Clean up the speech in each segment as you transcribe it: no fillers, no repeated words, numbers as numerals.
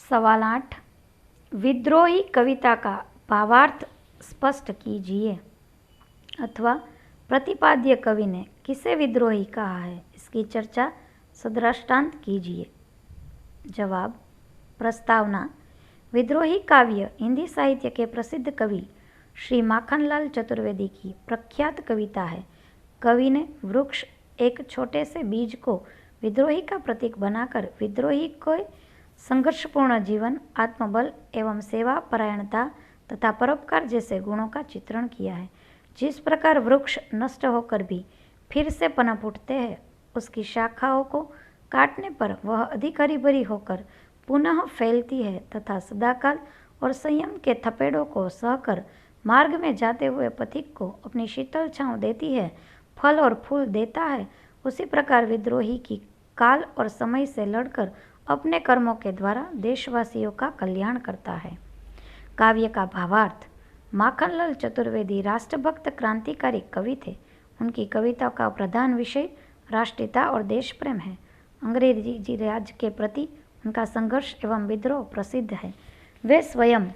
सवाल 8। विद्रोही कविता का भावार्थ स्पष्ट कीजिए, अथवा प्रतिपाद्य कवि ने किसे विद्रोही कहा है, इसकी चर्चा सदृष्टांत कीजिए। जवाब। प्रस्तावना। विद्रोही काव्य हिंदी साहित्य के प्रसिद्ध कवि श्री माखनलाल चतुर्वेदी की प्रख्यात कविता है। कवि ने वृक्ष एक छोटे से बीज को विद्रोही का प्रतीक बनाकर विद्रोही को संघर्षपूर्ण जीवन, आत्मबल एवं सेवा परायणता तथा परोपकार जैसे गुणों का चित्रण किया है। जिस प्रकार वृक्ष नष्ट होकर भी फिर से पनप उठते हैं, उसकी शाखाओं को काटने पर वह अधिक हरी भरी होकर पुनः फैलती है तथा सदाकाल और संयम के थपेड़ों को सहकर मार्ग में जाते हुए पथिक को अपनी शीतल छांव देती है, फल और फूल देता है, उसी प्रकार विद्रोही की काल और समय से लड़कर अपने कर्मों के द्वारा देशवासियों का कल्याण करता है। काव्य का भावार्थ। माखनलाल चतुर्वेदी राष्ट्रभक्त क्रांतिकारी कवि थे। उनकी कविताओं का प्रधान विषय राष्ट्रीयता और देश प्रेम है। अंग्रेजी राज के प्रति उनका संघर्ष एवं विद्रोह प्रसिद्ध है। वे स्वयं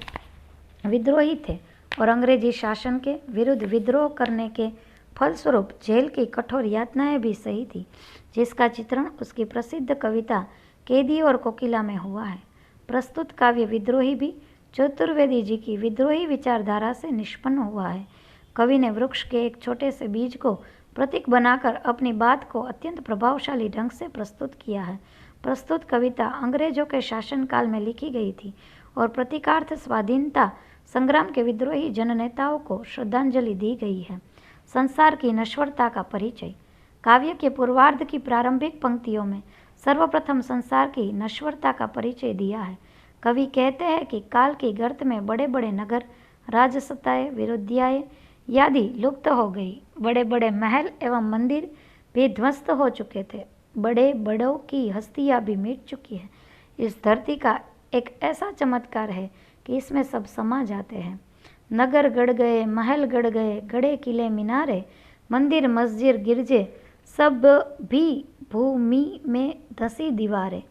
विद्रोही थे और अंग्रेजी शासन के विरुद्ध विद्रोह करने के फलस्वरूप जेल की कठोर यातनाएं भी सही थी, जिसका चित्रण उसकी प्रसिद्ध कविता कैदी और कोकिला में हुआ है। प्रस्तुत काव्य विद्रोही भी चतुर्वेदी जी की विद्रोही विचारधारा से निष्पन्न हुआ है। कवि ने वृक्ष के एक छोटे से बीज को प्रतीक बनाकर अपनी बात को अत्यंत प्रभावशाली ढंग से प्रस्तुत किया है। प्रस्तुत कविता अंग्रेजों के शासनकाल में लिखी गई थी और प्रतीकार्थ स्वाधीनता संग्राम के विद्रोही जननेताओं को श्रद्धांजलि दी गई है। संसार की नश्वरता का परिचय। काव्य के पूर्वार्ध की प्रारंभिक पंक्तियों में सर्वप्रथम संसार की नश्वरता का परिचय दिया है। कवि कहते हैं कि काल की गर्त में बड़े बड़े नगर, राजसत्ताएं, विरुद्धियाएं आदि लुप्त हो गई। बड़े बड़े महल एवं मंदिर भी ध्वस्त हो चुके थे। बड़े बड़ों की हस्तियां भी मिट चुकी है। इस धरती का एक ऐसा चमत्कार है कि इसमें सब समा जाते हैं। नगर गढ़ गए, महल गढ़ गए, गढ़े किले मीनारे, मंदिर मस्जिद गिरजे, सब भी भूमि में धसी दीवारें।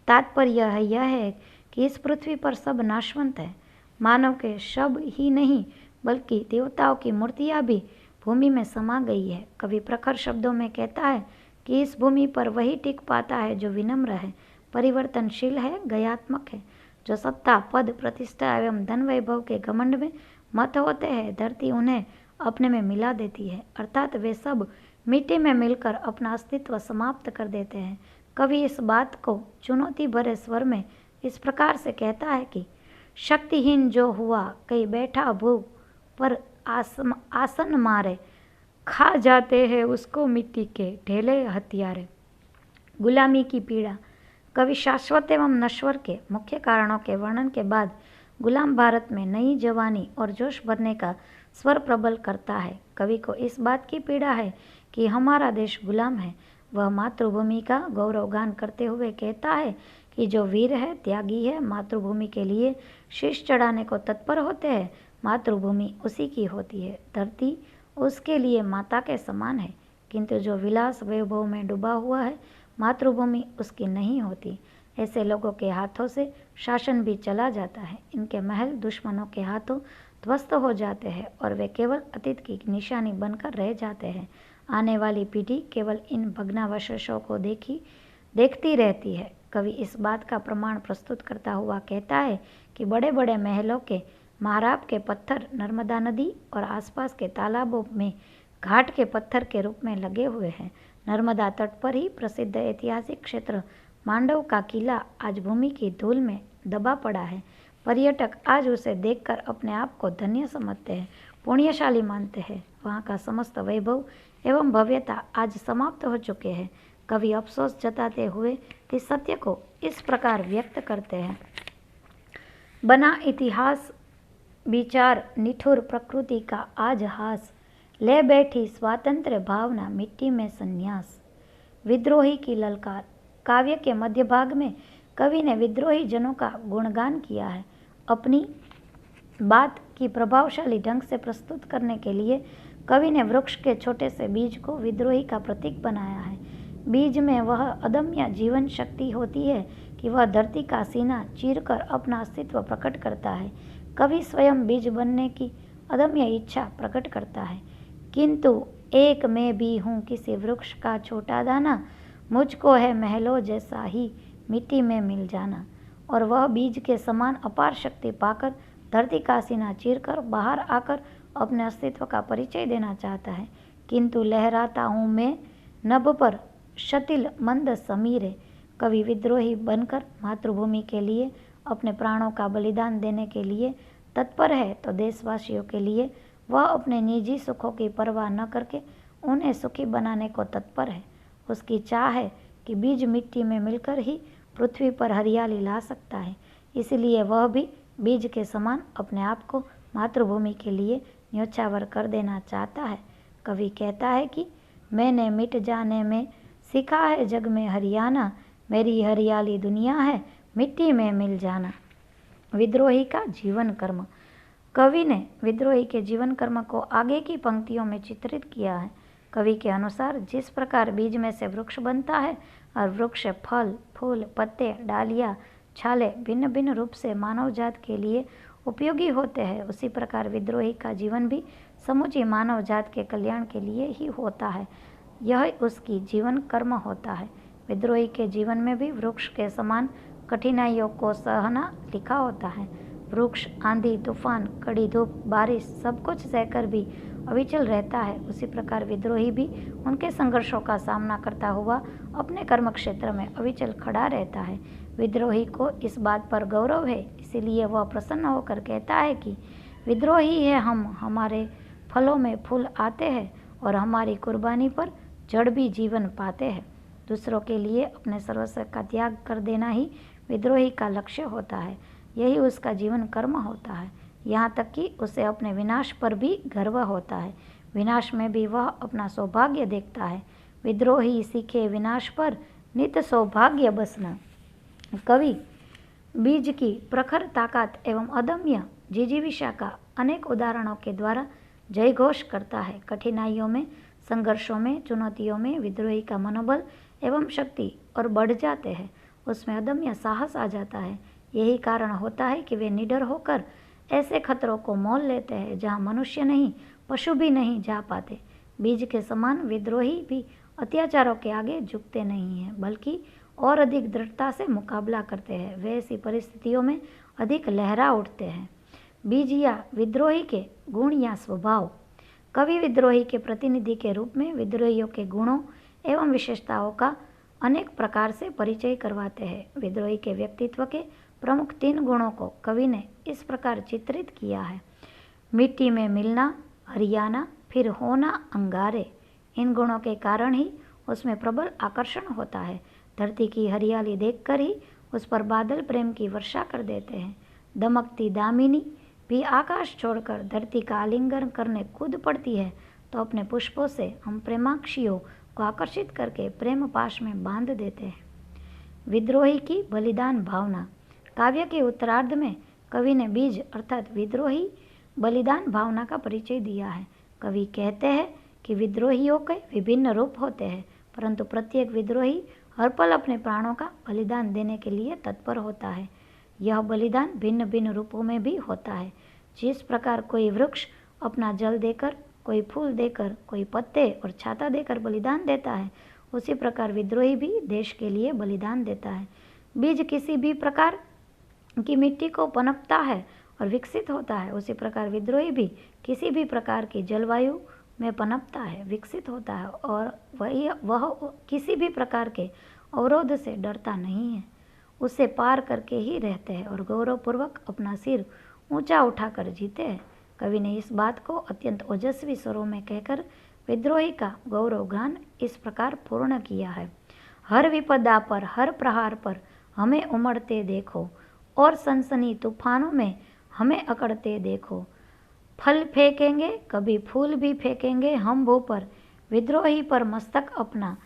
तात्पर्य यह है कि इस पृथ्वी पर सब नाशवंत है। मानव के शव ही नहीं बल्कि देवताओं की मूर्तियां भी भूमि में समा गई है। कवि प्रखर शब्दों में कहता है कि इस भूमि पर वही टिक पाता है जो विनम्र है, परिवर्तनशील है, गयात्मक है, जो सत्ता, पद, प्रतिष्ठा एवं धन वैभव के घमंड में मत होते हैं। धरती उन्हें अपने में मिला देती है, अर्थात वे सब मिट्टी में मिलकर अपना अस्तित्व समाप्त कर देते हैं। कवि इस बात को चुनौती भरे स्वर में इस प्रकार से कहता है कि शक्तिहीन जो हुआ, कहीं बैठा भूख पर आसन मारे, खा जाते हैं उसको मिट्टी के ढेले हथियारे। गुलामी की पीड़ा। कवि शाश्वत एवं नश्वर के मुख्य कारणों के वर्णन के बाद गुलाम भारत में नई जवानी और जोश भरने का स्वर प्रबल करता है। कवि को इस बात की पीड़ा है कि हमारा देश गुलाम है। वह मातृभूमि का गौरवगान करते हुए कहता है कि जो वीर है, त्यागी है, मातृभूमि के लिए शीश चढ़ाने को तत्पर होते हैं, मातृभूमि उसी की होती है। धरती उसके लिए माता के समान है, किंतु जो विलास वैभव में डूबा हुआ है, मातृभूमि उसकी नहीं होती। ऐसे लोगों के हाथों से शासन भी चला जाता है। इनके महल दुश्मनों के हाथों ध्वस्त हो जाते हैं और वे केवल अतीत की निशानी बनकर रह जाते हैं। आने वाली पीढ़ी केवल इन भग्नावशेषों को देखती रहती है। कवि इस बात का प्रमाण प्रस्तुत करता हुआ कहता है कि बड़े बड़े महलों के महाराब के पत्थर नर्मदा नदी और आसपास के तालाबों में घाट के पत्थर के रूप में लगे हुए हैं। नर्मदा तट पर ही प्रसिद्ध ऐतिहासिक क्षेत्र मांडव का किला आज भूमि की धूल में दबा पड़ा है। पर्यटक आज उसे देखकर अपने आप को धन्य समझते हैं, पुण्यशाली मानते हैं। वहाँ का समस्त वैभव एवं भव्यता आज समाप्त हो चुके हैं। कवि अफसोस जताते हुए इस सत्य को इस प्रकार व्यक्त करते हैं। बना इतिहास विचार निठुर प्रकृति का आज हास, ले बैठी स्वातंत्र्य भावना मिट्टी में संन्यास। विद्रोही की ललकार। काव्य के मध्य भाग में कवि ने विद्रोही जनों का गुणगान किया है। अपनी बात की प्रभावशाली ढंग से प्रस्तुत करने के लिए कवि ने वृक्ष के छोटे से बीज को विद्रोही का प्रतीक बनाया है। बीज में वह अदम्य जीवन शक्ति होती है कि वह धरती का सीना चीरकर अपना अस्तित्व प्रकट करता है। कवि स्वयं बीज बनने की अदम्य इच्छा प्रकट करता है। किंतु एक मैं भी हूँ किसी वृक्ष का छोटा दाना, मुझको है महलों जैसा ही मिट्टी में मिल जाना। और वह बीज के समान अपार शक्ति पाकर धरती का सीना चीरकर बाहर आकर अपने अस्तित्व का परिचय देना चाहता है। किंतु लहराता हूँ मैं नभ पर शतिल मंद समीरे। कवि विद्रोही बनकर मातृभूमि के लिए अपने प्राणों का बलिदान देने के लिए तत्पर है, तो देशवासियों के लिए वह अपने निजी सुखों की परवाह न करके उन्हें सुखी बनाने को तत्पर है। उसकी चाह है कि बीज मिट्टी में मिलकर ही पृथ्वी पर हरियाली ला सकता है, इसलिए वह भी बीज के समान अपने आप को मातृभूमि के लिए न्योछावर कर देना चाहता है। कवि कहता है कि मैंने मिट जाने में सीखा है जग में हरियाणा, मेरी हरियाली दुनिया है मिट्टी में मिल जाना। विद्रोही का जीवन कर्म। कवि ने विद्रोही के जीवन कर्म को आगे की पंक्तियों में चित्रित किया है। कवि के अनुसार जिस प्रकार बीज में से वृक्ष बनता है और वृक्ष फल, फूल, पत्ते, डालियाँ, छाले भिन्न भिन्न रूप से मानव जात के लिए उपयोगी होते हैं, उसी प्रकार विद्रोही का जीवन भी समूची मानव जात के कल्याण के लिए ही होता है। यह उसकी जीवन कर्म होता है। विद्रोही के जीवन में भी वृक्ष के समान कठिनाइयों को सहना लिखा होता है। वृक्ष आंधी, तूफान, कड़ी धूप, बारिश सब कुछ सहकर भी अविचल रहता है। उसी प्रकार विद्रोही भी उनके संघर्षों का सामना करता हुआ अपने कर्म क्षेत्र में अविचल खड़ा रहता है। विद्रोही को इस बात पर गौरव है, इसीलिए वह प्रसन्न होकर कहता है कि विद्रोही है हम, हमारे फलों में फूल आते हैं और हमारी कुर्बानी पर जड़ भी जीवन पाते हैं। दूसरों के लिए अपने सर्वस्व का त्याग कर देना ही विद्रोही का लक्ष्य होता है। यही उसका जीवन कर्म होता है। यहाँ तक कि उसे अपने विनाश पर भी गर्व होता है। विनाश में भी वह अपना सौभाग्य देखता है। विद्रोही सीखे विनाश पर नित सौभाग्य बसना। कवि बीज की प्रखर ताकत एवं अदम्य जिजीविषा का अनेक उदाहरणों के द्वारा जयघोष करता है। कठिनाइयों में, संघर्षों में, चुनौतियों में विद्रोही का मनोबल एवं शक्ति और बढ़ जाते हैं। उसमें अदम्य साहस आ जाता है। यही कारण होता है कि वे निडर होकर ऐसे खतरों को मोल लेते हैं जहाँ मनुष्य नहीं, पशु भी नहीं जा पाते। बीज के समान विद्रोही भी अत्याचारों के आगे झुकते नहीं हैं, बल्कि और अधिक दृढ़ता से मुकाबला करते हैं। वे ऐसी परिस्थितियों में अधिक लहरा उठते हैं। बीज या विद्रोही के गुण या स्वभाव। कवि विद्रोही के प्रतिनिधि के रूप में विद्रोहियों के गुणों एवं विशेषताओं का अनेक प्रकार से परिचय करवाते हैं। विद्रोही के व्यक्तित्व के प्रमुख 3 गुणों को कवि ने इस प्रकार चित्रित किया है: मिट्टी में मिलना, हरियाणा, फिर होना अंगारे। इन गुणों के कारण ही उसमें प्रबल आकर्षण होता है। धरती की हरियाली देखकर ही उस पर बादल प्रेम की वर्षा कर देते हैं। दमकती दामिनी भी आकाश छोड़कर धरती का आलिंगन करने कूद पड़ती है, तो अपने पुष्पों से हम प्रेमाक्षियों को आकर्षित करके प्रेम पाश में बांध देते हैं। विद्रोही की बलिदान भावना। काव्य के उत्तरार्ध में कवि ने बीज अर्थात विद्रोही बलिदान भावना का परिचय दिया है। कवि कहते हैं कि विद्रोहियों के विभिन्न रूप होते हैं, परंतु प्रत्येक विद्रोही हर पल अपने प्राणों का बलिदान देने के लिए तत्पर होता है। यह बलिदान भिन्न भिन्न रूपों में भी होता है। जिस प्रकार कोई वृक्ष अपना जल देकर, कोई फूल देकर, कोई पत्ते और छाता देकर बलिदान देता है, उसी प्रकार विद्रोही भी देश के लिए बलिदान देता है। बीज किसी भी प्रकार की मिट्टी को पनपता है और विकसित होता है, उसी प्रकार विद्रोही भी किसी भी प्रकार की जलवायु में पनपता है, विकसित होता है और वह किसी भी प्रकार के अवरोध से डरता नहीं है, उसे पार करके ही रहते हैं और गौरवपूर्वक अपना सिर ऊंचा उठाकर जीते हैं। कवि ने इस बात को अत्यंत ओजस्वी स्वरों में कहकर विद्रोही का गौरव गान इस प्रकार पूर्ण किया है: हर विपदा पर, हर प्रहार पर हमें उमड़ते देखो और सनसनी तूफानों में हमें अकड़ते देखो। फल फेंकेंगे, कभी फूल भी फेंकेंगे हम भू पर, विद्रोही पर मस्तक अपना